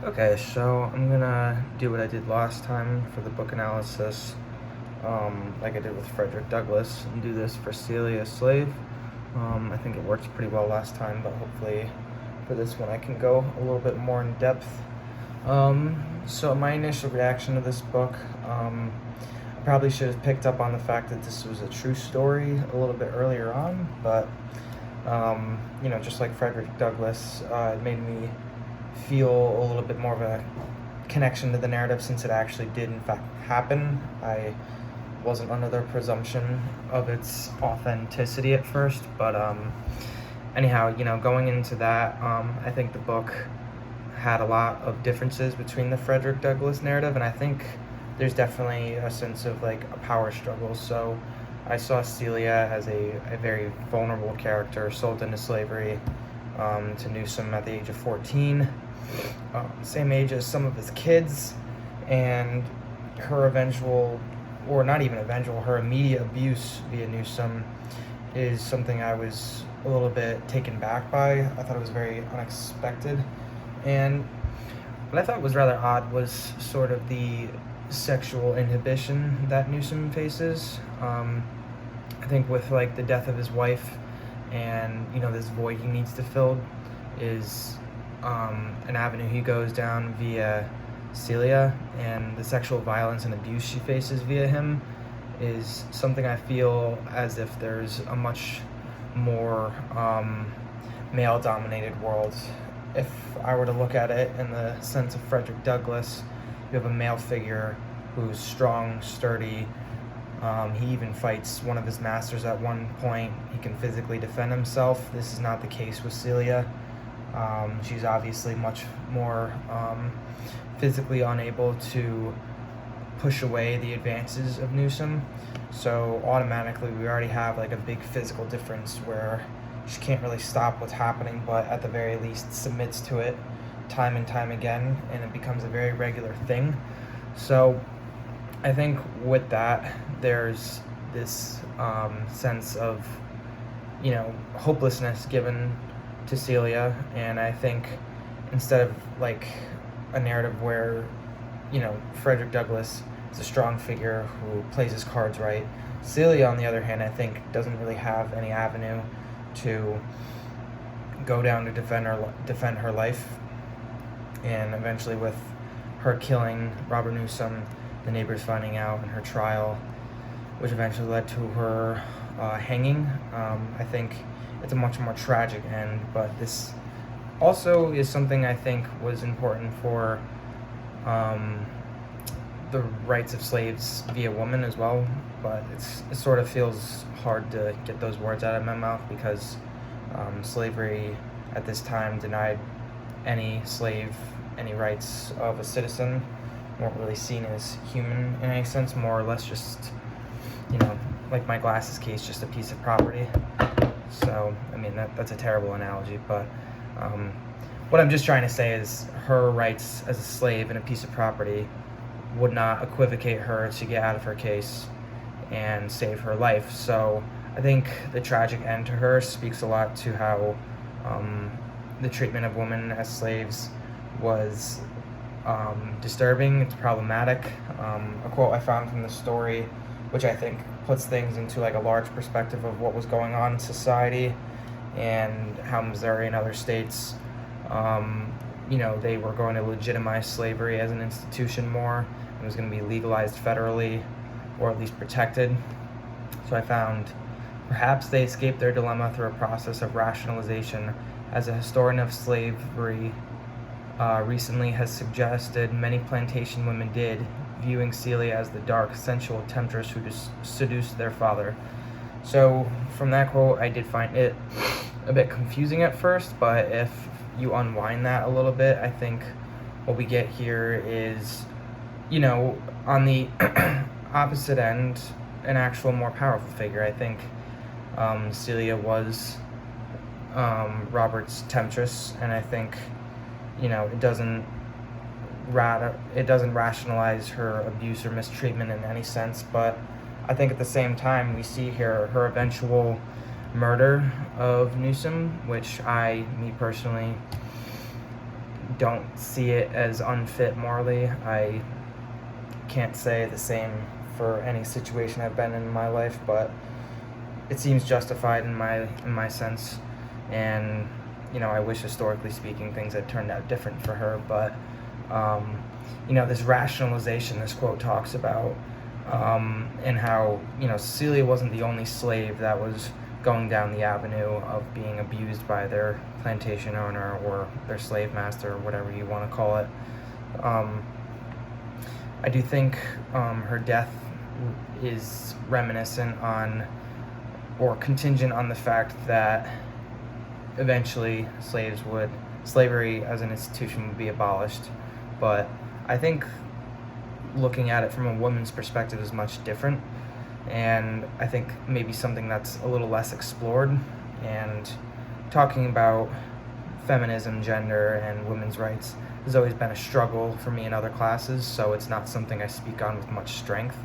Okay, so I'm gonna do what I did last time for the book analysis, like I did with Frederick Douglass, and do this for Celia Slave. I think it worked pretty well last time, but hopefully for this one I can go a little bit more in depth. So my initial reaction to this book, I probably should have picked up on the fact that this was a true story a little bit earlier on, but just like Frederick Douglass, it made me feel a little bit more of a connection to the narrative since it actually did in fact happen. I wasn't under the presumption of its authenticity at first, but anyhow, going into that, I think the book had a lot of differences between the Frederick Douglass narrative, and I think there's definitely a sense of like a power struggle. So I saw Celia as a very vulnerable character, sold into slavery to Newsom at the age of 14, same age as some of his kids, and her eventual, or not even eventual, her immediate abuse via Newsom is something I was a little bit taken back by. I thought it was very unexpected. And what I thought was rather odd was sort of the sexual inhibition that Newsom faces. I think with like the death of his wife and this void he needs to fill is an avenue he goes down via Celia, and the sexual violence and abuse she faces via him is something I feel as if there's a much more male-dominated world. If I were to look at it in the sense of Frederick Douglass, you have a male figure who's strong, sturdy. He even fights one of his masters at one point. He can physically defend himself. This is not the case with Celia. She's obviously much more physically unable to push away the advances of Newsom. So automatically we already have like a big physical difference where she can't really stop what's happening, but at the very least submits to it time and time again, and it becomes a very regular thing. So I think with that, there's this sense of, hopelessness given to Celia, and I think instead of like a narrative where, Frederick Douglass is a strong figure who plays his cards right, Celia, on the other hand, I think doesn't really have any avenue to go down to defend her life, and eventually with her killing Robert Newsom, the neighbors finding out, in her trial, which eventually led to her hanging. I think it's a much more tragic end, but this also is something I think was important for the rights of slaves via women as well, but it sort of feels hard to get those words out of my mouth because slavery at this time denied any slave any rights of a citizen, weren't really seen as human in any sense, more or less just, like my glasses case, just a piece of property. So, I mean, that's a terrible analogy, but what I'm just trying to say is her rights as a slave and a piece of property would not equivocate her to get out of her case and save her life. So I think the tragic end to her speaks a lot to how the treatment of women as slaves was disturbing. It's problematic. A quote I found from the story, which I think puts things into like a large perspective of what was going on in society and how Missouri and other states, they were going to legitimize slavery as an institution more. It was going to be legalized federally, or at least protected. So I found perhaps they escaped their dilemma through a process of rationalization. As a historian of slavery recently has suggested, many plantation women did, viewing Celia as the dark, sensual temptress who seduced their father. So from that quote, I did find it a bit confusing at first, but if you unwind that a little bit, I think what we get here is, on the opposite end, an actual more powerful figure. I think Celia was Robert's temptress, and I think it doesn't rationalize her abuse or mistreatment in any sense, but I think at the same time we see here her eventual murder of Newsom, which me personally don't see it as unfit morally. I can't say the same for any situation I've been in my life, but it seems justified in my sense. And I wish, historically speaking, things had turned out different for her. But this rationalization this quote talks about, and how Celia wasn't the only slave that was going down the avenue of being abused by their plantation owner or their slave master, or whatever you want to call it. I do think her death is reminiscent on, or contingent on, the fact that eventually slavery as an institution would be abolished. But I think looking at it from a woman's perspective is much different, and I think maybe something that's a little less explored. And talking about feminism, gender, and women's rights has always been a struggle for me in other classes, so it's not something I speak on with much strength.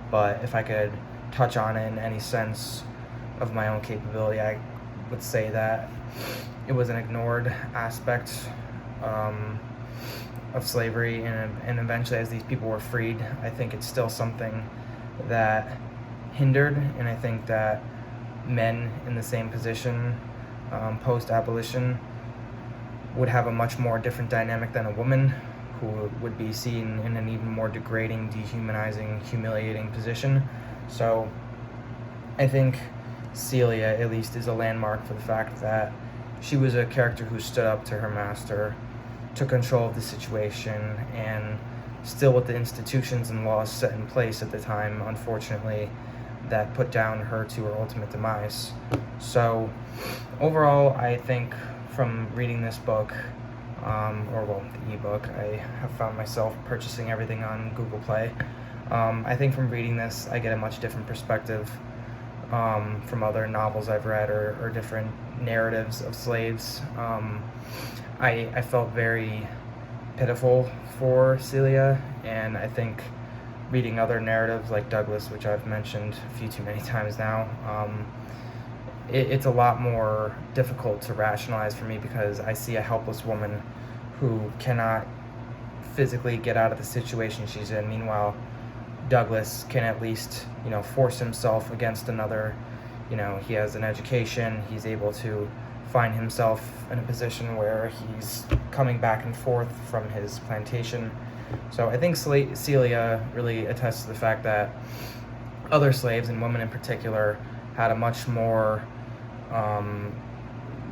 But if I could touch on it in any sense of my own capability, I would say that it was an ignored aspect of slavery, and eventually, as these people were freed, I think it's still something that hindered. And I think that men in the same position post-abolition would have a much more different dynamic than a woman, who would be seen in an even more degrading, dehumanizing, humiliating position. So I think Celia, at least, is a landmark for the fact that she was a character who stood up to her master, took control of the situation, and still, with the institutions and laws set in place at the time, unfortunately, that put down her to her ultimate demise. So overall, I think from reading this book, the ebook, I have found myself purchasing everything on Google Play. I think from reading this, I get a much different perspective from other novels I've read, or different narratives of slaves. I felt very pitiful for Celia, and I think reading other narratives like Douglas, which I've mentioned a few too many times now, it's a lot more difficult to rationalize for me, because I see a helpless woman who cannot physically get out of the situation she's in. Meanwhile, Douglas can at least, force himself against another. He has an education, he's able to find himself in a position where he's coming back and forth from his plantation. So I think Celia really attests to the fact that other slaves, and women in particular, had a much more,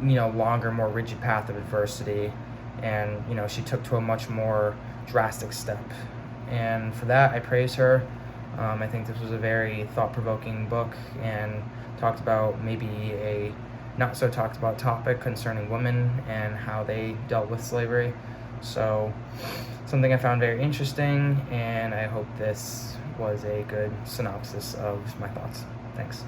longer, more rigid path of adversity, and she took to a much more drastic step. And for that, I praise her. I think this was a very thought-provoking book, and talked about maybe a not so talked about topic concerning women and how they dealt with slavery. So something I found very interesting, and I hope this was a good synopsis of my thoughts. Thanks.